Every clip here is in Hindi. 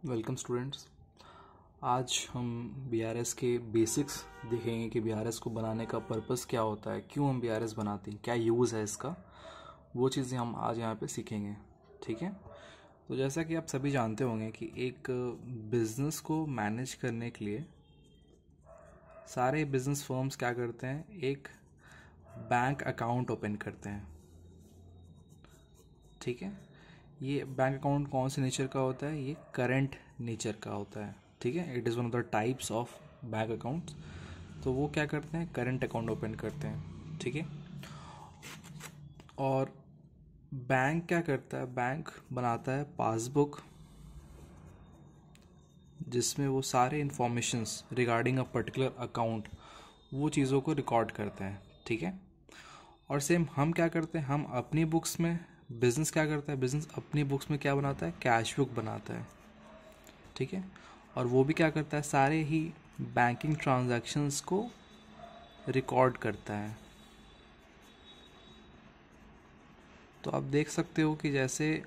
Welcome students. आज हम बीआरएस के बेसिक्स देखेंगे कि बीआरएस को बनाने का पर्पस क्या होता है, क्यों हम बीआरएस बनाते हैं, क्या यूज़ है इसका। वो चीज़ें हम आज यहाँ पे सीखेंगे। ठीक है। तो जैसा कि आप सभी जानते होंगे कि एक बिज़नेस को मैनेज करने के लिए सारे बिज़नेस फर्म्स क्या करते हैं, एक बैंक अकाउंट ओपन करते हैं। ठीक है। ये बैंक अकाउंट कौन से नेचर का होता है? ये करंट नेचर का होता है। ठीक है। It is one of the types of bank accounts. तो वो क्या करते हैं, करंट अकाउंट ओपन करते हैं। ठीक है। और बैंक क्या करता है, बैंक बनाता है पासबुक जिसमें वो सारे informations regarding a particular account वो चीज़ों को रिकॉर्ड करते हैं। ठीक है। और सेम हम क्या करते हैं, हम अपनी बुक्स में, बिजनेस क्या करता है, बिजनेस अपनी बुक्स में क्या बनाता है, कैश बुक बनाता है। ठीक है। और वो भी क्या करता है, सारे ही बैंकिंग ट्रांजैक्शंस को रिकॉर्ड करता है। तो आप देख सकते हो कि जैसे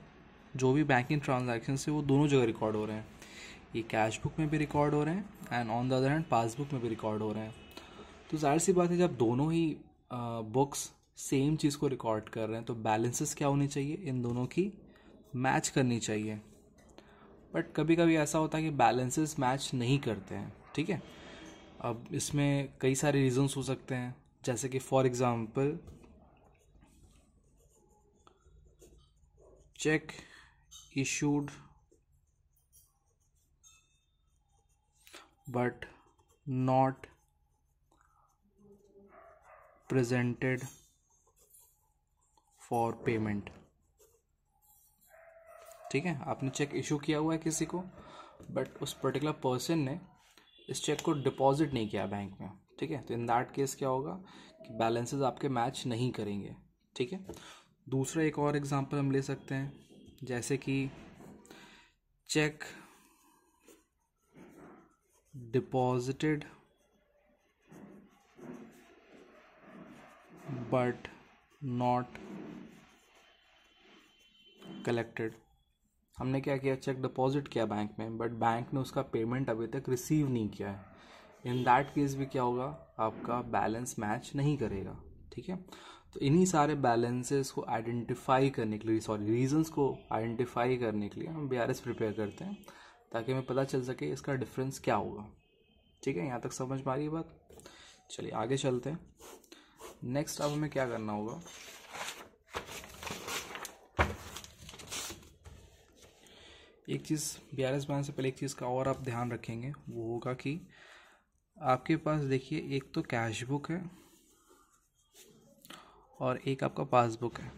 जो भी बैंकिंग ट्रांजैक्शंस है वो दोनों जगह रिकॉर्ड हो रहे हैं। ये कैश बुक में भी रिकॉर्ड हो रहे हैं and on the other hand passbook में भी रिकॉर्ड हो रहे हैं। तो जाहिर सी बात है, जब दोनों ही बुक्स सेम चीज़ को रिकॉर्ड कर रहे हैं तो बैलेंसेस क्या होनी चाहिए, इन दोनों की मैच करनी चाहिए। बट कभी कभी ऐसा होता है कि बैलेंसेस मैच नहीं करते हैं। ठीक है। अब इसमें कई सारे रीजंस हो सकते हैं, जैसे कि for example check issued but not presented for payment. ठीक है। आपने चेक इशू किया हुआ है किसी को, बट उस पर्टिकुलर पर्सन ने इस चेक को डिपॉजिट नहीं किया बैंक में। ठीक है। तो इन दैट केस क्या होगा कि बैलेंसेस आपके मैच नहीं करेंगे। ठीक है। दूसरा एक और एग्जांपल हम ले सकते हैं, जैसे कि check deposited but not collected. हमने क्या किया, चेक डिपॉजिट किया बैंक में, बट बैंक ने उसका पेमेंट अभी तक रिसीव नहीं किया है। इन दैट केस भी क्या होगा, आपका बैलेंस मैच नहीं करेगा। ठीक है। तो इन्हीं सारे बैलेंसेस को आइडेंटिफाई करने के लिए, सॉरी रीजंस को आइडेंटिफाई करने के लिए हम बीआरएस प्रिपेयर करते हैं, ताकि हमें पता चल सके इसका डिफरेंस क्या होगा। ठीक है। यहाँ तक समझ में आ रही है बात? चलिए आगे चलते हैं। नेक्स्ट अब हमें क्या करना होगा, एक चीज़ बीआरएस बनाने से पहले एक चीज़ का और आप ध्यान रखेंगे, वो होगा कि आपके पास देखिए एक तो कैश बुक है और एक आपका पासबुक है।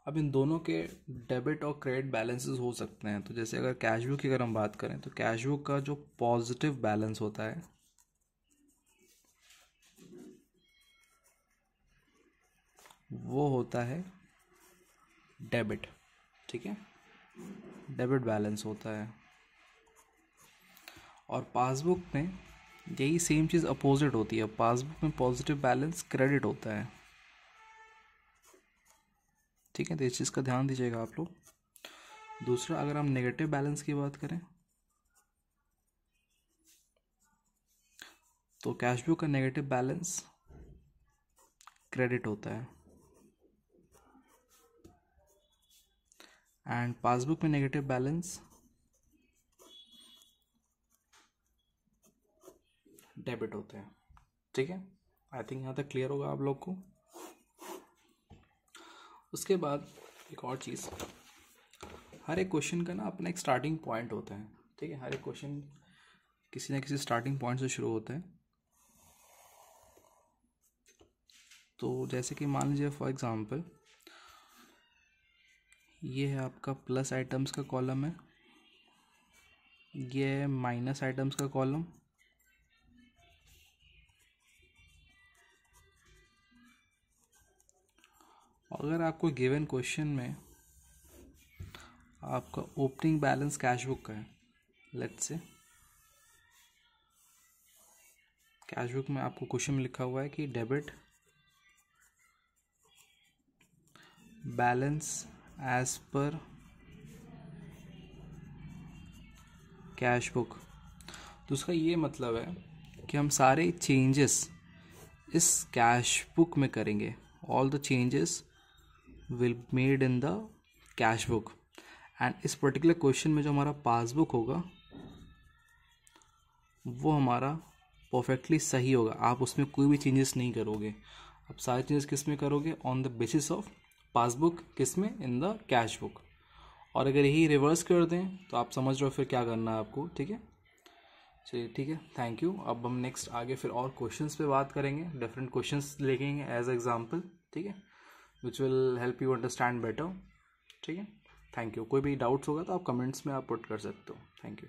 अब इन दोनों के डेबिट और क्रेडिट बैलेंसेस हो सकते हैं। तो जैसे अगर कैश बुक की अगर हम बात करें तो कैश बुक का जो पॉजिटिव बैलेंस होता है वो होता है डेबिट। ठीक है। डेबिट बैलेंस होता है। और पासबुक में यही सेम चीज़ अपोजिट होती है। पासबुक में पॉजिटिव बैलेंस क्रेडिट होता है। ठीक है। तो इस चीज़ का ध्यान दीजिएगा आप लोग। दूसरा, अगर हम नेगेटिव बैलेंस की बात करें तो कैश बुक का नेगेटिव बैलेंस क्रेडिट होता है एंड पासबुक में नेगेटिव बैलेंस डेबिट होता है। ठीक है। आई थिंक यहाँ तक क्लियर होगा आप लोग को। उसके बाद एक और चीज़, हर एक क्वेश्चन का ना अपना एक स्टार्टिंग पॉइंट होता है। ठीक है। हर एक क्वेश्चन किसी ना किसी स्टार्टिंग पॉइंट से शुरू होता है। तो जैसे कि मान लीजिए फॉर एग्जांपल ये है आपका प्लस आइटम्स का कॉलम है, ये है माइनस आइटम्स का कॉलम, अगर आपको गिवन क्वेश्चन में आपका ओपनिंग बैलेंस कैश बुक का है, लेट्स से कैश बुक में आपको क्वेश्चन में लिखा हुआ है कि debit balance as per cash book. तो उसका ये मतलब है कि हम सारे चेंजेस इस कैश बुक में करेंगे। All the changes will made in the cash book. And इस पर्टिकुलर क्वेश्चन में जो हमारा पासबुक होगा वो हमारा परफेक्टली सही होगा। आप उसमें कोई भी चेंजेस नहीं करोगे। आप सारे चेंजेस किस में करोगे? On the basis of passbook, किस में? In the cash book. और अगर यही रिवर्स कर दें तो आप समझ रहे हो फिर क्या करना है आपको। ठीक है, चलिए ठीक है, थैंक यू। अब हम नेक्स्ट आगे फिर और क्वेश्चंस पे बात करेंगे, डिफरेंट क्वेश्चंस लेंगे एज एग्जांपल। ठीक है, which will help you understand better. ठीक है, थैंक यू। कोई भी डाउट्स होगा तो आप कमेंट्स में आप पुट कर सकते हो। Thank you.